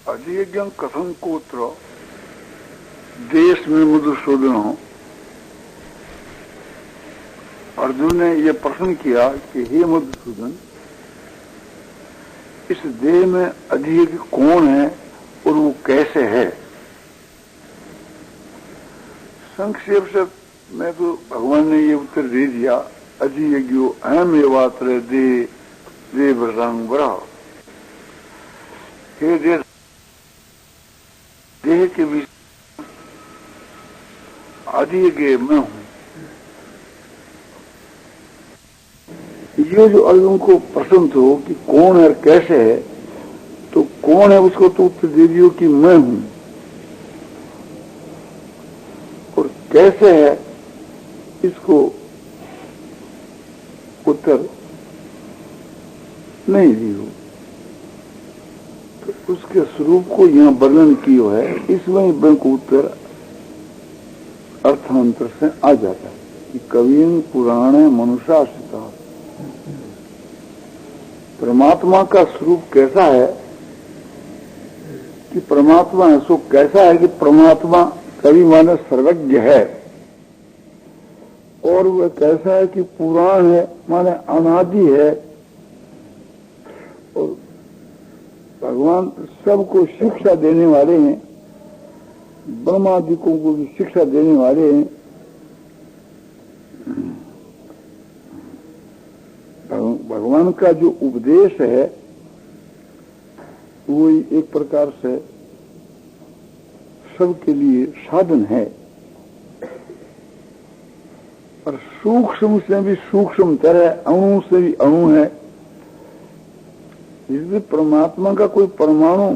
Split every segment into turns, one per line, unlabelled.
अधियज्ञ कथम कोत्र देश में मधुसूदन हो। अर्जुन ने यह प्रश्न किया कि हे मधुसूदन, इस देह में अधियज्ञ कौन है और वो कैसे है? संक्षेप से मैं तो भगवान ने ये उत्तर दे दिया, अधियज्ञो अहम एवात्र देव रंग बरा। हे देह के बीच अधियज्ञ मैं हूं। ये जो अर्जुन को प्रश्न हो कि कौन है और कैसे है, तो कौन है उसको तो उत्तर दे दियो कि मैं हूं, और कैसे है इसको उत्तर नहीं दियो। तो उसके स्वरूप को यहां वर्णन किया है, इसमें बैंक उत्तर अर्थांतर से आ जाता है कि कविन पुराणे मनुष्याश्रिता। परमात्मा का स्वरूप कैसा है कि परमात्मा है, सो कैसा है कि परमात्मा कवि माने सर्वज्ञ है, और वह कैसा है कि पुराण है माने अनादि है, और भगवान सबको शिक्षा देने वाले हैं, ब्रह्मादिकों को भी शिक्षा देने वाले हैं। भगवान का जो उपदेश है वो एक प्रकार से सबके लिए साधन है, और सूक्ष्म से भी सूक्ष्म तरह, अणु से भी अणु है। इसलिए परमात्मा का कोई परमाणु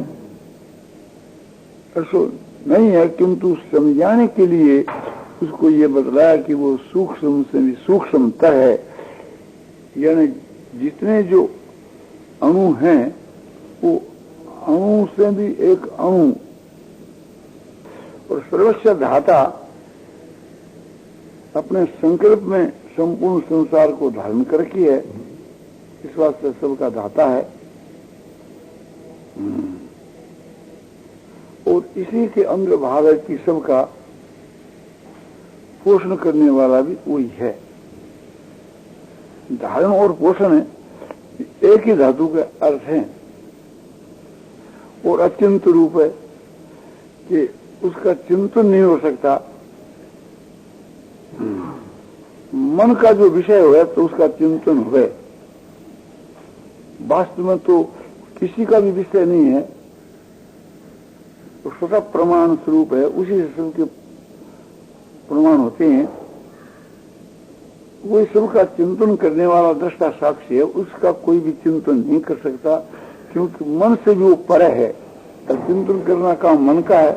ऐसा नहीं है, किंतु समझाने के लिए उसको ये बतलाया कि वो सूक्ष्म से भी सूक्ष्मतर है। यानी जितने जो अणु हैं वो अणु से भी एक अणु, और सर्वस्व धाता अपने संकल्प में संपूर्ण संसार को धारण करके है, इस वास्ते सबका धाता है। और इसी के अंग भाव है कि सबका पोषण करने वाला भी वही है। धारण और पोषण एक ही धातु के अर्थ हैं, और अचिंत रूप है कि उसका चिंतन नहीं हो सकता। मन का जो विषय है तो उसका चिंतन हुए, वास्तव में तो किसी का भी विषय नहीं है, तो स्वतः प्रमाण स्वरूप है, उसी से सबके प्रमाण होते हैं। वो सबका चिंतन करने वाला दृष्टा साक्षी है, उसका कोई भी चिंतन नहीं कर सकता, क्योंकि मन से भी वो परे है, और चिंतन करना काम मन का है।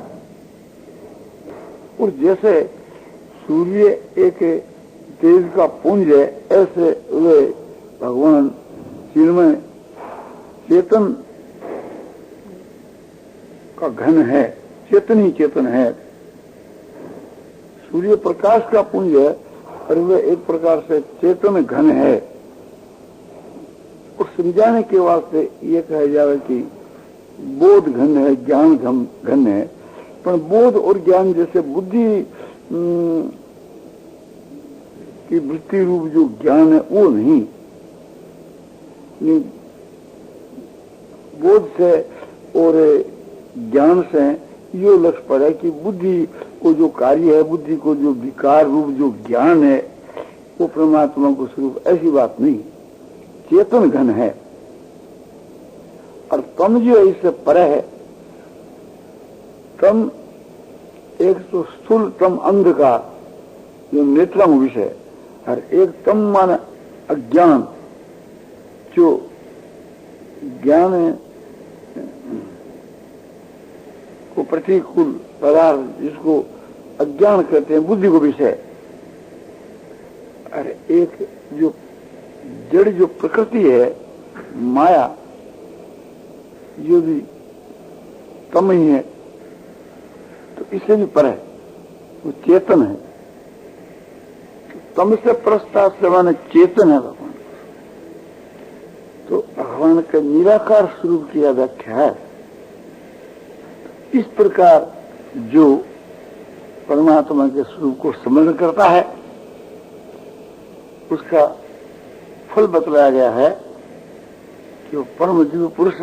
और जैसे सूर्य एक तेज का पुंज है, ऐसे वे भगवान चिन्मय चेतन का घन है, चेतन ही चेतन है। सूर्य प्रकाश का पुंज है, और वह एक प्रकार से चेतन घन है। और समझाने के वास्ते ये कहा जाए कि बोध घन है, ज्ञान घन है, पर बोध और ज्ञान जैसे बुद्धि की वृत्ति रूप जो ज्ञान है वो नहीं। बोध से और ज्ञान से यो लक्ष्य पड़ा कि बुद्धि को जो कार्य है, बुद्धि को जो विकार रूप जो ज्ञान है, वो परमात्मा को स्वरूप, ऐसी बात नहीं। चेतन घन है, और तम जो इससे परे है। तम एक तो स्थूल तम अंधकार जो नेत्रम विषय, और एक तम माने अज्ञान, जो ज्ञान को प्रतिकूल पदार्थ जिसको अज्ञान कहते हैं, बुद्धि को विषय। अरे एक जो जड़ जो प्रकृति है माया, जो भी तम ही है, तो इससे भी पर है, वो चेतन है। तम से प्रस्ताव से माने चेतन है भगवान। तो भगवान के निराकार स्वरूप की व्याख्या है इस प्रकार जो परमात्मा के स्वरूप को स्मरण करता है उसका फल बतलाया गया है कि वो परम दिव्य पुरुष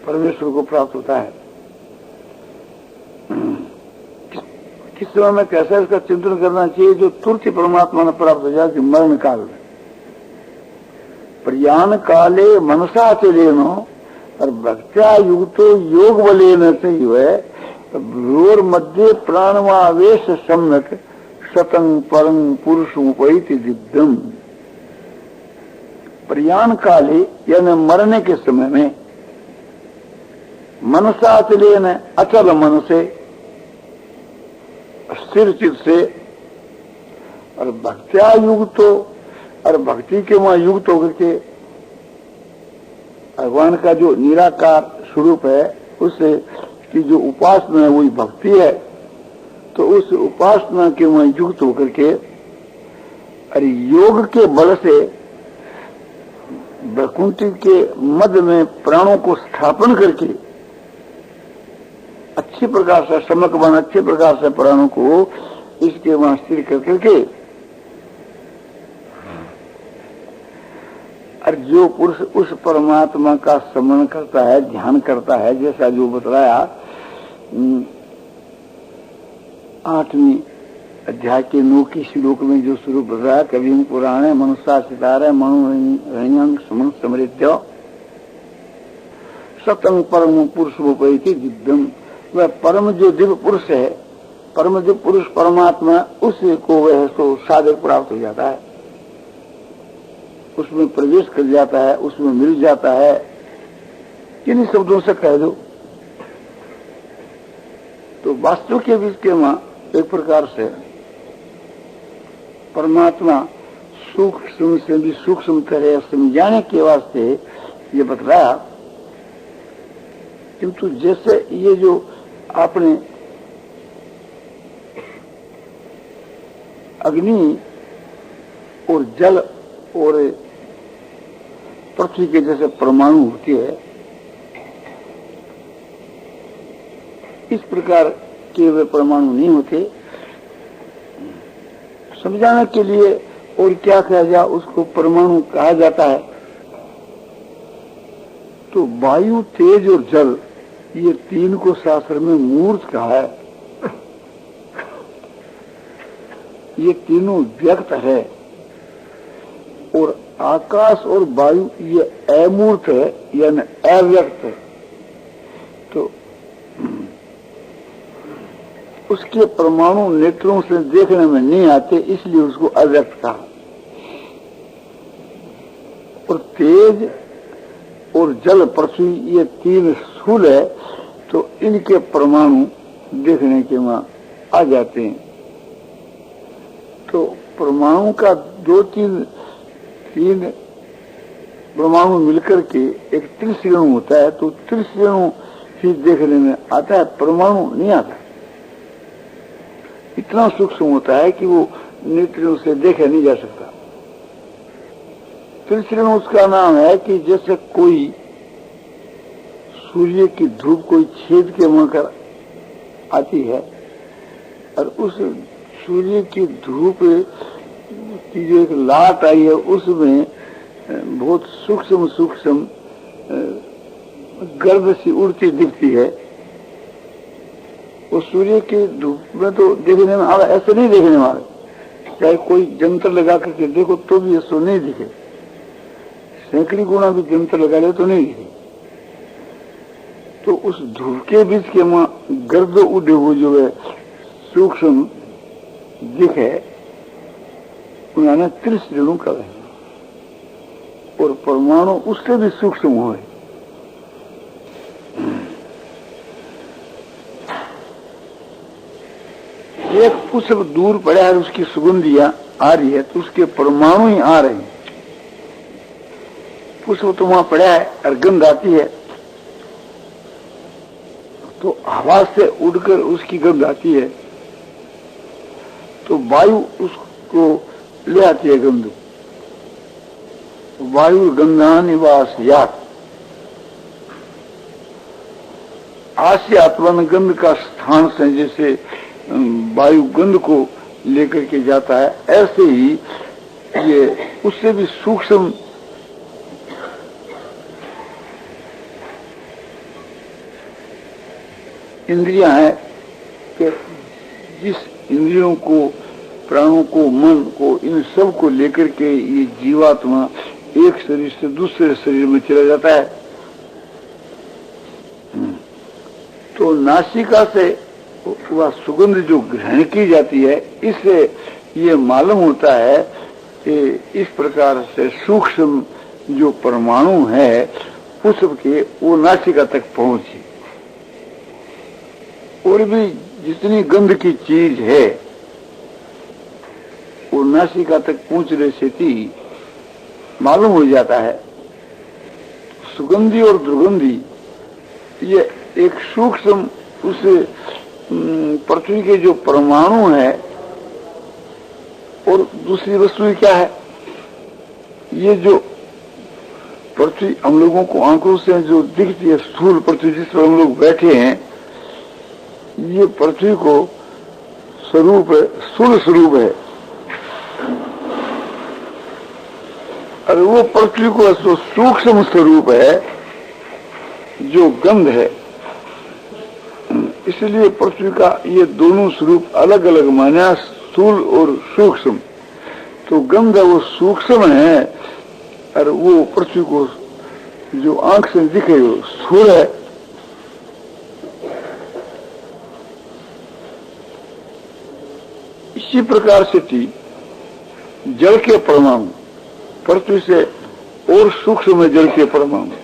परमेश्वर को प्राप्त होता है। किस समय में कैसा इसका चिंतन करना चाहिए जो तुरंत ही परमात्मा ने प्राप्त हो जाए कि मरण काल में प्रयाण काले मनसा चलेनो और भक्त्या युक्तो योग बलेन रोर मध्य प्राणवावेश सम्यक शतं परं पुरुषमुपैति दिव्यम। प्रयाण काले यानी मरने के समय में मनसा चलेन अचल मन से स्थिर चित्त से और भक्त्या युक्त और भक्ति के वहां युक्त होकर के भगवान का जो निराकार स्वरूप है उससे की जो उपासना है वही भक्ति है। तो उस उपासना के वहां युक्त होकर के और योग के बल से वैकुंठी के मध्य में प्राणों को स्थापन करके अच्छी प्रकार से समकवन अच्छे प्रकार से प्राणों को इसके वहां स्थिर कर करके और जो पुरुष उस परमात्मा का स्मरण करता है ध्यान करता है जैसा जो बतलाया 8वीं अध्याय के 9 की श्लोक में जो स्वरूप बताया कवि पुराणे मनुष्य सितारे मनु समृद्ध सतंग परम पुरुष उपैति दिव्यम। वह परम जो दिव्य पुरुष है परम दिव्य पुरुष परमात्मा उसको वह तो साधक प्राप्त हो जाता है उसमें प्रवेश कर जाता है उसमें मिल जाता है। किन्हीं शब्दों से कह दो तो वास्तव के बीच के वहां एक प्रकार से परमात्मा सूक्ष्म से भी सूक्ष्म तरह समझाने के वास्ते ये बतलाया। किंतु जैसे ये जो आपने अग्नि और जल और पृथ्वी के जैसे परमाणु होती है इस प्रकार के वे परमाणु नहीं होते। समझाने के लिए और क्या कहा जाए उसको परमाणु कहा जाता है। तो वायु तेज और जल ये तीन को शास्त्र में मूर्त कहा है। ये तीनों व्यक्त है और आकाश और वायु ये अमूर्त है यानी अव्यक्त है। तो उसके परमाणु नेत्रों से देखने में नहीं आते इसलिए उसको अव्यक्त कहा। और तेज और जल पृथ्वी ये तीन स्थूल है तो इनके परमाणु देखने के वहां आ जाते हैं। तो परमाणु का तीन परमाणु मिलकर के एक त्रिश्रेणु होता है तो त्रिश्रेणु ही देखने में आता है परमाणु नहीं आता। इतना सूक्ष्म होता है कि वो नेत्रों से देखा नहीं जा सकता। त्रिश्रेणु उसका नाम है कि जैसे कोई सूर्य की धूप कोई छेद के मकर आती है और उस सूर्य की धूप की जो एक लाट आई है उसमें बहुत सूक्ष्म सूक्ष्म गर्द सी उड़ती दिखती है। वो सूर्य की धूप में तो देखने में आ ऐसे नहीं देखने वाले चाहे कोई जंतर लगा करके देखो तो भी ऐसा नहीं दिखे। सैकड़ी गुना भी जंतर लगा ले तो नहीं दिखे। तो उस धूप के बीच के गर्द उड़े हुए जो है सूक्ष्म दिखे उन्होंने त्रिश्रेणु का है। और परमाणु उससे भी सूक्ष्म हुए। एक पुष्प दूर पड़ा है उसकी सुगंधियां आ रही है तो उसके परमाणु ही आ रहे हैं। पुष्प तो वहां पड़ा है और गंध आती है तो हवा से उड़कर उसकी गंध आती है तो वायु उसको ले आती है गंध। वायु गंधा निवास यात आस्य आत्मन गंध का स्थान से जैसे वायु गंध को लेकर के जाता है, ऐसे ही ये उससे भी सूक्ष्म इंद्रियां हैं कि जिस इंद्रियों को, प्राणों को, मन को, इन सब को लेकर के ये जीवात्मा एक शरीर से दूसरे शरीर में चला जाता है। तो नासिका से वह सुगंध जो ग्रहण की जाती है, इससे ये मालूम होता है कि इस प्रकार से सूक्ष्म जो परमाणु है उस सबके वो नासिका तक पहुंची। और भी जितनी गंध की चीज है वो नासिका तक पहुंचने से ही मालूम हो जाता है। सुगंधी और दुर्गंधी ये एक सूक्ष्म उस पृथ्वी के जो परमाणु है, और दूसरी वस्तु क्या है, ये जो पृथ्वी हम लोगों को आंखों से जो दिखती है, स्थूल पृथ्वी जिस पर हम लोग बैठे हैं, ये पृथ्वी को स्वरूप है, स्थूल स्वरूप है। और वो पृथ्वी को सूक्ष्म स्वरूप है जो गंध है। इसलिए पृथ्वी का ये दोनों स्वरूप अलग अलग माना, स्थूल और सूक्ष्म। तो गंध वो सूक्ष्म है और वो पृथ्वी को जो आंख से दिखे वो स्थूल है। इसी प्रकार से थी जल के परमाणु, पृथ्वी से और सूक्ष्म है जल के परमाणु।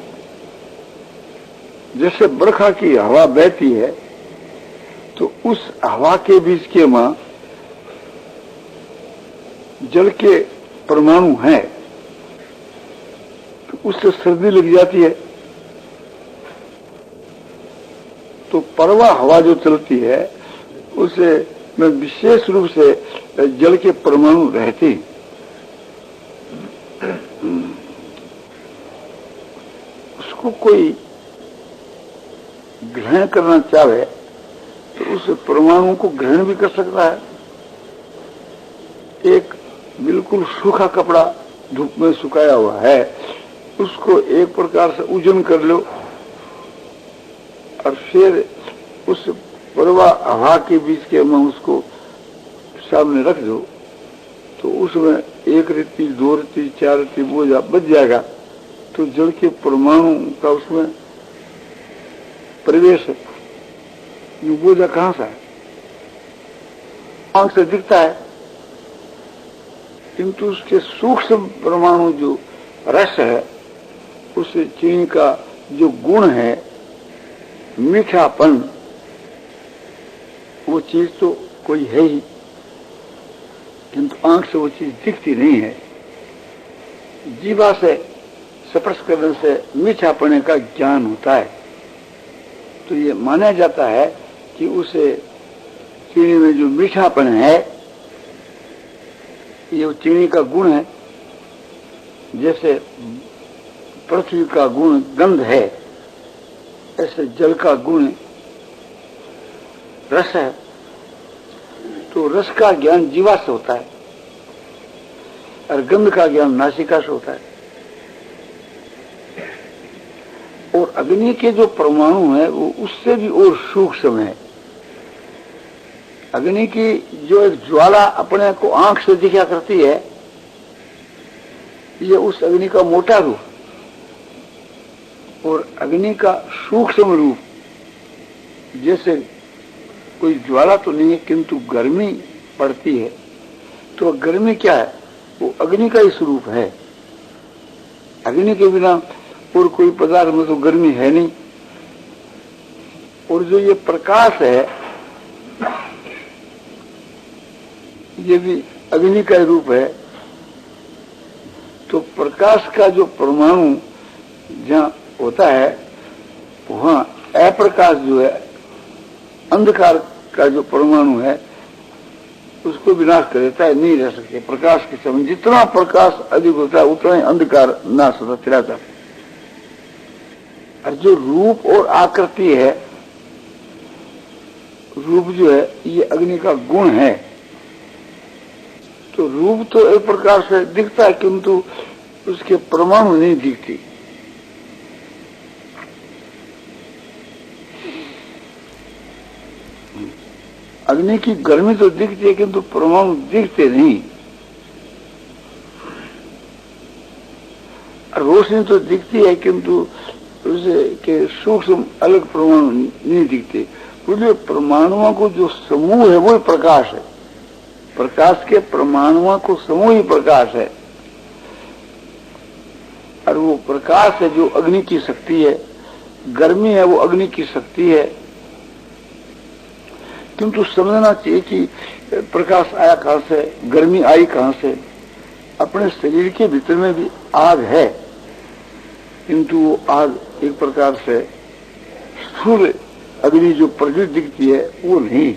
जैसे बरखा की हवा बहती है तो उस हवा के बीच के मां जल के परमाणु हैं, तो उससे सर्दी लग जाती है। तो परवा हवा जो चलती है उसे में विशेष रूप से जल के परमाणु रहते। उसको कोई ग्रहण करना चाहे तो उस परमाणु को ग्रहण भी कर सकता है। एक बिल्कुल सूखा कपड़ा धूप में सुखाया हुआ है, उसको एक प्रकार से उजन कर लो और फिर उस परवा हवा के बीच के में उसको सामने रख दो, तो उसमें एक रेती, दो रेती, चार रेती बोझा बच जाएगा। तो जल के परमाणु का उसमें प्रवेश है। ये बोझा कहां से है? आंख से दिखता है, किंतु उसके सूक्ष्म परमाणु जो रस है, उस चीनी का जो गुण है, मीठापन, वो चीज तो कोई है ही, किंतु आंख से वो चीज दिखती नहीं है। जीवा से स्पर्श करने से मीठापने का ज्ञान होता है। तो ये माना जाता है कि उसे चीनी में जो मीठापन है, ये चीनी का गुण है। जैसे पृथ्वी का गुण गंध है, ऐसे जल का गुण रस है। तो रस का ज्ञान जीवा से होता है और गंध का ज्ञान नासिका से होता है। और अग्नि के जो परमाणु है वो उससे भी और सूक्ष्म है। अग्नि की जो एक ज्वाला अपने को आंख से दिखा करती है, ये उस अग्नि का मोटा रूप, और अग्नि का सूक्ष्म रूप। जैसे कोई ज्वाला तो नहीं है, किंतु गर्मी पड़ती है, तो गर्मी क्या है? वो अग्नि का ही स्वरूप है। अग्नि के बिना और कोई पदार्थ में तो गर्मी है नहीं। और जो ये प्रकाश है, ये भी अग्नि का ही रूप है। तो प्रकाश का जो परमाणु जहां होता है, वहां अप्रकाश जो है, अंधकार का जो परमाणु है, उसको विनाश कर देता है, नहीं रह सकते। प्रकाश के समय जितना प्रकाश अधिक होता है उतना ही अंधकार नाश होता रहता है। और जो रूप और आकृति है रूप जो है ये अग्नि का गुण है। तो रूप तो एक प्रकार से दिखता है किंतु उसके परमाणु नहीं दिखती। अग्नि की गर्मी तो दिखती है किंतु परमाणु दिखते नहीं। रोशनी तो दिखती है किंतु उसे के सूक्ष्म अलग परमाणु नहीं दिखते। बोलिए परमाणुओं को जो समूह है वो प्रकाश है। प्रकाश के परमाणुओं को समूह ही प्रकाश है। और वो प्रकाश है जो अग्नि की शक्ति है। गर्मी है वो अग्नि की शक्ति है। किंतु समझना चाहिए कि प्रकाश आया कहां से, गर्मी आई कहां से। अपने शरीर के भीतर में भी आग है किंतु वो आग एक प्रकार से स्थूल अग्नि जो प्रज्वलित दिखती है वो नहीं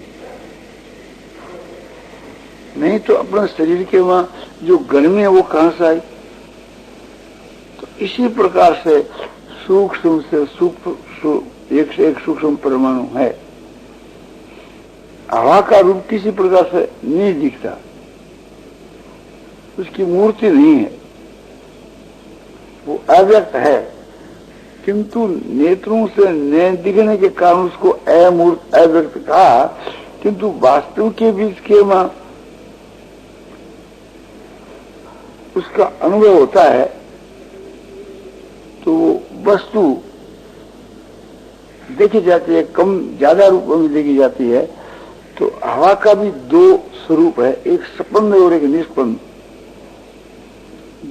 तो अपने शरीर के वहां जो गर्मी है वो कहां से आई। तो इसी प्रकार से सूक्ष्म से सूक्ष्म एक से एक सूक्ष्म परमाणु है। हवा का रूप किसी प्रकार से नहीं दिखता, उसकी मूर्ति नहीं है, वो अव्यक्त है। किंतु नेत्रों से न दिखने के कारण उसको अमूर्त अव्यक्त कहा। किंतु वास्तव के बीच के वहां उसका अनुभव होता है तो वस्तु देखी जाती है, कम ज्यादा रूप में देखी जाती है। तो हवा का भी दो स्वरूप है, एक स्पंद और एक निस्पंद।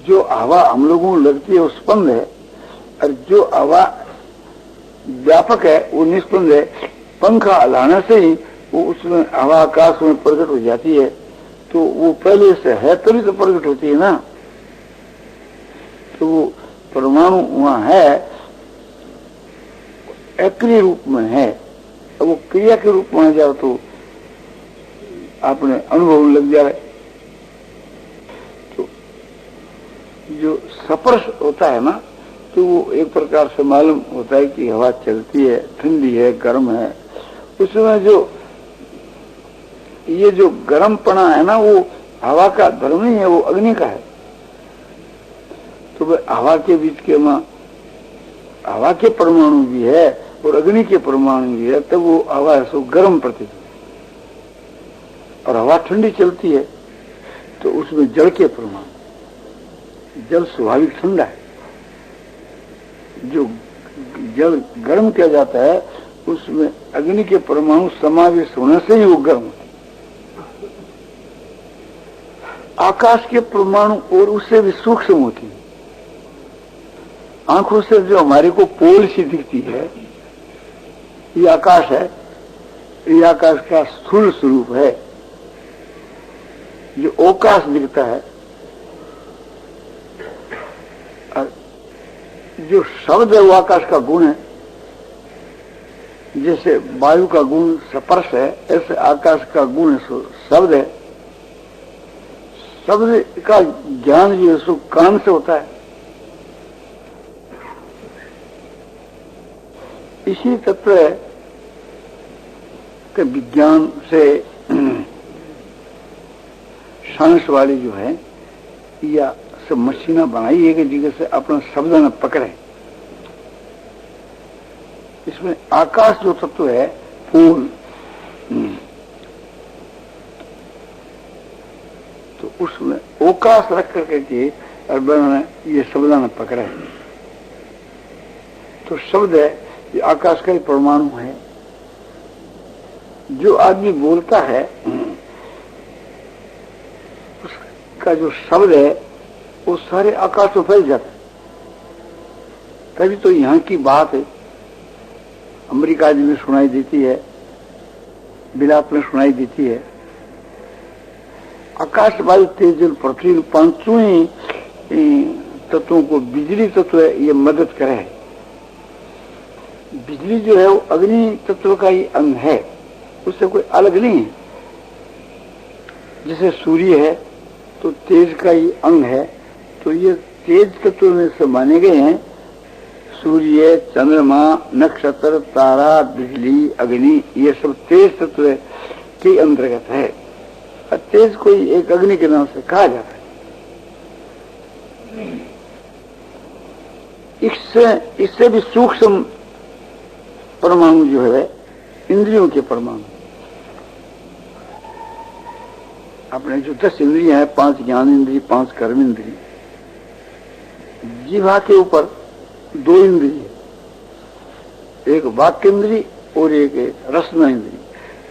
जो हवा हम लोगों को लगती है वो स्पंद है और जो हवा व्यापक है वो निस्पंद है। पंखा हिलाने से ही वो उसमें हवा आकाश में प्रकट हो जाती है। तो वो पहले से है तभी तो प्रकट होती है ना। तो वो परमाणु वहां है, अक्रिय रूप में है। अब वो क्रिया के रूप में आ जाओ तो आपने अनुभव लग जाए। तो जो स्पर्श होता है ना तो वो एक प्रकार से मालूम होता है कि हवा चलती है, ठंडी है, गर्म है। उसमें जो ये जो गर्मपना है ना वो हवा का धर्म नहीं है, वो अग्नि का है। तो वह हवा के बीच के वहां हवा के परमाणु भी है और अग्नि के परमाणु भी है। तब वो हवा है सो गर्म प्रतीत और हवा ठंडी चलती है तो उसमें जल के परमाणु, जल स्वाभाविक ठंडा है। जो जल गर्म किया जाता है उसमें अग्नि के परमाणु समावेश होने से ही वो गर्म होता है। आकाश के परमाणु और उससे भी सूक्ष्म होती है। आंखों से जो हमारे को पोल सी दिखती है ये आकाश है, ये आकाश का स्थूल स्वरूप है। जो ओकाश दिखता है और जो शब्द है वो आकाश का गुण है। जैसे वायु का गुण स्पर्श है ऐसे आकाश का गुण शब्द है। शब्द का ज्ञान जो है सो कान से होता है। इसी तत्व के विज्ञान से साइंस वाले जो है या सब मशीना बनाई है कि जगह से अपना शब्द न पकड़े। इसमें आकाश जो तत्व है पूर्ण, तो उसमें ओकाश रख करके के और बनाना ये शब्द न पकड़े। तो शब्द है ये आकाश का ही परमाणु है। जो आदमी बोलता है उसका जो शब्द है वो सारे आकाश में फैल जाता है। तभी तो यहाँ की बात है अमेरिका में सुनाई देती है, विलाप में सुनाई देती है। आकाश, वायु, तेज, जल, पृथ्वी पांचों ही तत्वों को बिजली तत्व है ये मदद करे। बिजली जो है वो अग्नि तत्व का ही अंग है, उससे कोई अलग नहीं है। जैसे सूर्य है तो तेज का ही अंग है, तो ये तेज तत्व में से माने गए हैं। सूर्य, चंद्रमा, नक्षत्र, तारा, बिजली, अग्नि, ये सब तेज तत्व के अंतर्गत है। और तेज कोई एक अग्नि के नाम से कहा जाता है। इससे भी सूक्ष्म परमाणु जो है इंद्रियों के परमाणु। अपने जो 10 इंद्रियां हैं, 5 ज्ञान इंद्रिय, 5 कर्म इंद्रिय, जीवा के ऊपर 2 इंद्रिय, एक वाक्य इंद्रिय और एक रसना इंद्रिय,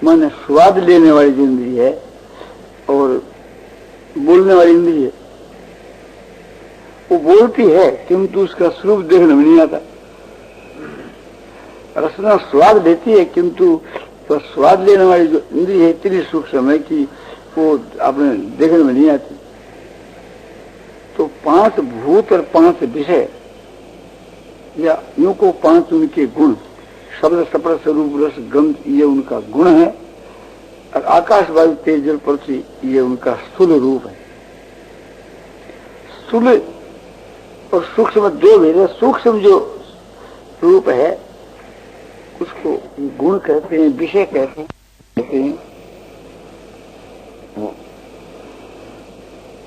माने स्वाद लेने वाली जो इंद्रिय है और बोलने वाली इंद्रिय है, वो बोलती है किंतु उसका स्वरूप देखने में नहीं आता। रसना स्वाद लेती है किंतु तो स्वाद लेने वाली जो इंद्रिय है इतनी सूक्ष्म है कि वो अपने देखने में नहीं आती। तो 5 भूत और 5 विषय, या यूं को 5 उनके गुण, शब्द, स्पर्श, रूप, रस, गंध, ये उनका गुण है। और आकाश, वायु, तेज, जल, पृथ्वी, ये उनका स्थूल रूप है। स्थूल और सूक्ष्म 2 भेद है। सूक्ष्म जो रूप है उसको गुण कहते हैं, विषय कहते हैं।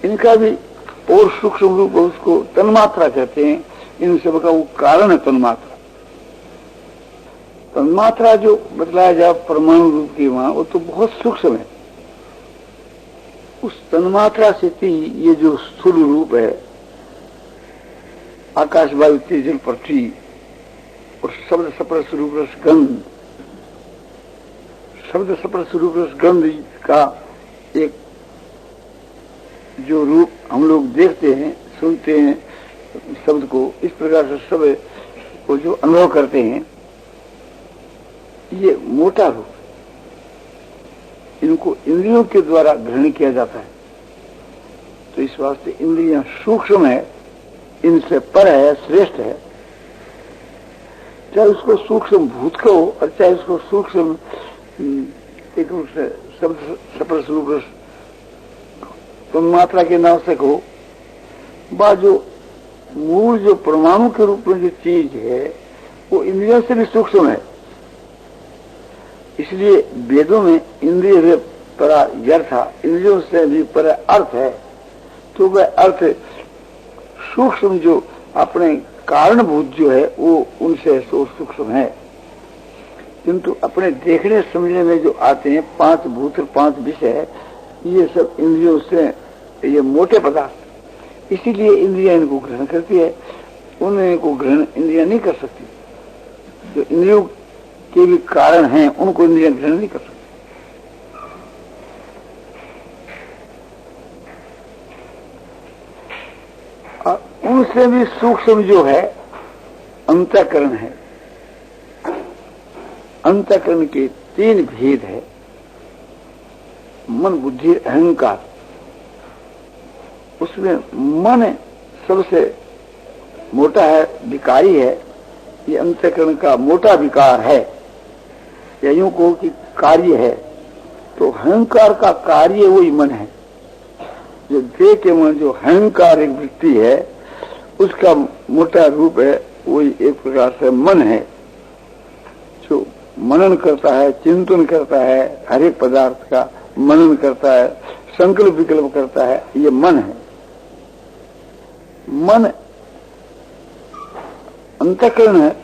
इनका भी और सूक्ष्म रूप उसको तन्मात्रा कहते हैं। इन सब का वो कारण है तन्मात्रा। तन्मात्रा जो बतलाया जाए परमाणु रूप की वहां, वो तो बहुत सूक्ष्म है। उस तन्मात्रा से ये जो स्थूल रूप है, आकाश, वायु, तेज, जल, पृथ्वी, और शब्द, स्पर्श, रूप, रस, गंध, शब्द, स्पर्श, रूप, रस, गंध का एक जो रूप हम लोग देखते हैं, सुनते हैं शब्द को, इस प्रकार से सब को जो अनुभव करते हैं, ये मोटा रूप, इनको इंद्रियों के द्वारा ग्रहण किया जाता है। तो इस वास्ते इंद्रियां सूक्ष्म है, इनसे पर है, श्रेष्ठ है। चाहे उसको सूक्ष्म भूत कहो और चाहे उसको सूक्ष्म एक रूप से शब्द, स्पर्श, रूप, रस, तन्मात्रा के नाम से कहो, बा जो मूल जो परमाणु के रूप में जो चीज है वो इंद्रियों से भी सूक्ष्म है। इसलिए वेदों में इंद्रिय से परा यर्था, इंद्रियों से भी परा अर्थ है। तो वह अर्थ सूक्ष्म जो अपने कारणभूत जो है वो उनसे सूक्ष्म है। किंतु अपने देखने समझने में जो आते हैं 5 भूत और 5 विषय, ये सब इंद्रियों से ये मोटे पदार्थ, इसीलिए इंद्रियां इनको ग्रहण करती है। उनको ग्रहण इंद्रियां नहीं कर सकती। जो इंद्रियों के भी कारण हैं उनको इंद्रियां ग्रहण नहीं कर सकती। और उनसे भी सूक्ष्म जो है अंतःकरण है। अंतःकरण के 3 भेद है, मन, बुद्धि, अहंकार। उसमें मन सबसे मोटा है, विकारी है। ये अंतःकरण का मोटा विकार है, या यूं कहो कि कार्य है। तो अहंकार का कार्य वही मन है। जो देह के मन जो अहंकार एक वृत्ति है, उसका मोटा रूप है, वही एक प्रकार से मन है। जो मनन करता है, चिंतन करता है, हर एक पदार्थ का मनन करता है, संकल्प विकल्प करता है, ये मन है। मन अंतःकरण है,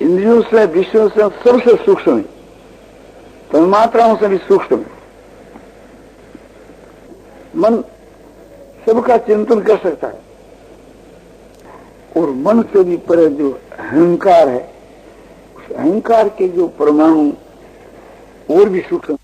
इंद्रियों से, विषयों से सबसे सूक्ष्म है, तन्मात्राओं से भी सूक्ष्म है। मन सबका चिंतन कर सकता है, और मन से भी परे जो अहंकार है, उस अहंकार के जो परमाणु और भी सूक्ष्म